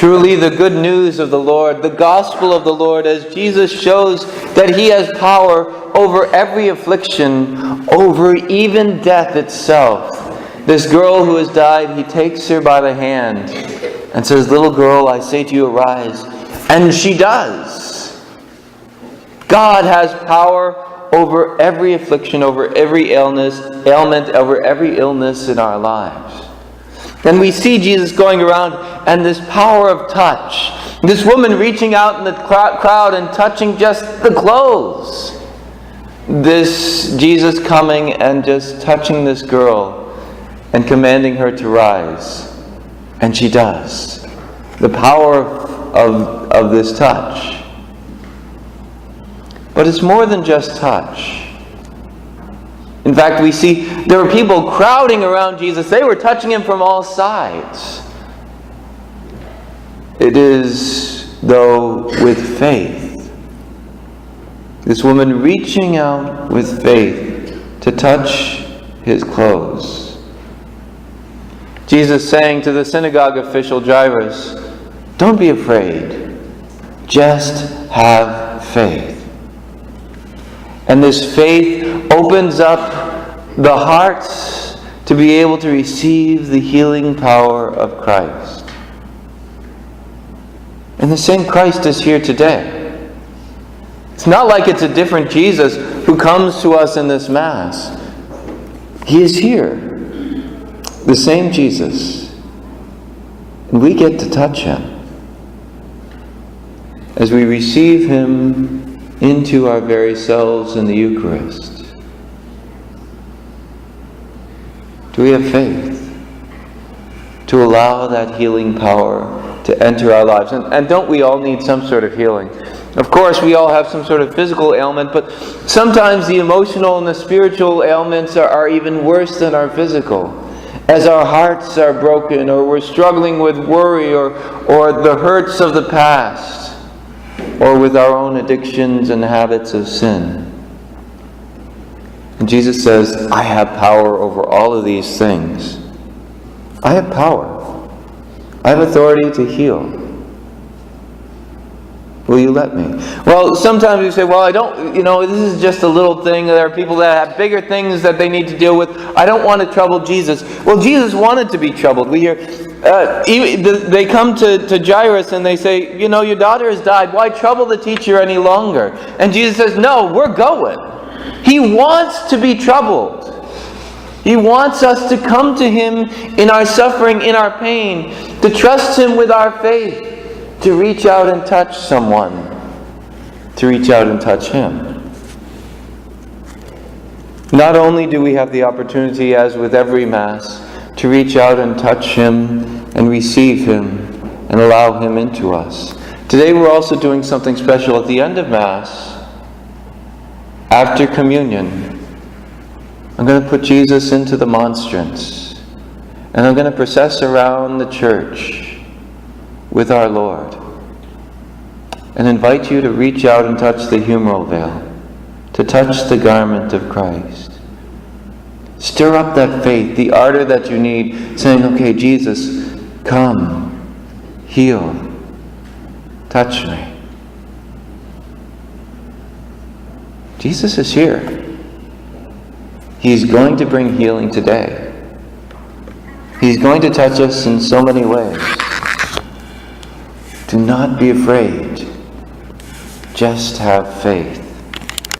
Truly the good news of the Lord, the gospel of the Lord, as Jesus shows that He has power over every affliction, over even death itself. This girl who has died, He takes her by the hand and says, "Little girl, I say to you, arise." And she does. God has power over every affliction, over every ailment, over every illness in our lives. And we see Jesus going around and this power of touch. This woman reaching out in the crowd and touching just the clothes. This Jesus coming and just touching this girl and commanding her to rise. And she does. The power of this touch. But it's more than just touch. In fact, we see there were people crowding around Jesus. They were touching Him from all sides. It is, though, with faith. This woman reaching out with faith to touch His clothes. Jesus saying to the synagogue official Jairus, "Don't be afraid. Just have faith." And this faith opens up the hearts to be able to receive the healing power of Christ. And the same Christ is here today. It's not like it's a different Jesus who comes to us in this Mass. He is here. The same Jesus. And we get to touch Him as we receive Him into our very selves in the Eucharist. Do we have faith to allow that healing power to enter our lives? And don't we all need some sort of healing? Of course, we all have some sort of physical ailment, but sometimes the emotional and the spiritual ailments are even worse than our physical. As our hearts are broken, or we're struggling with worry, or the hurts of the past, or with our own addictions and habits of sin. And Jesus says, "I have power over all of these things. I have power. I have authority to heal. Will you let me?" Well, sometimes you say, "Well, I don't, this is just a little thing. There are people that have bigger things that they need to deal with. I don't want to trouble Jesus." Well, Jesus wanted to be troubled. We hear, they come to Jairus and they say, "Your daughter has died. Why trouble the teacher any longer?" And Jesus says, "No, we're going." He wants to be troubled. He wants us to come to Him in our suffering, in our pain, to trust Him with our faith, to reach out and touch someone, to reach out and touch Him. Not only do we have the opportunity, as with every Mass, to reach out and touch Him and receive Him and allow Him into us. Today we're also doing something special at the end of Mass. After communion, I'm going to put Jesus into the monstrance, and I'm going to process around the church with our Lord and invite you to reach out and touch the humeral veil, to touch the garment of Christ. Stir up that faith, the ardor that you need, saying, "Okay, Jesus, come, heal, touch me." Jesus is here. He's going to bring healing today. He's going to touch us in so many ways. Do not be afraid. Just have faith.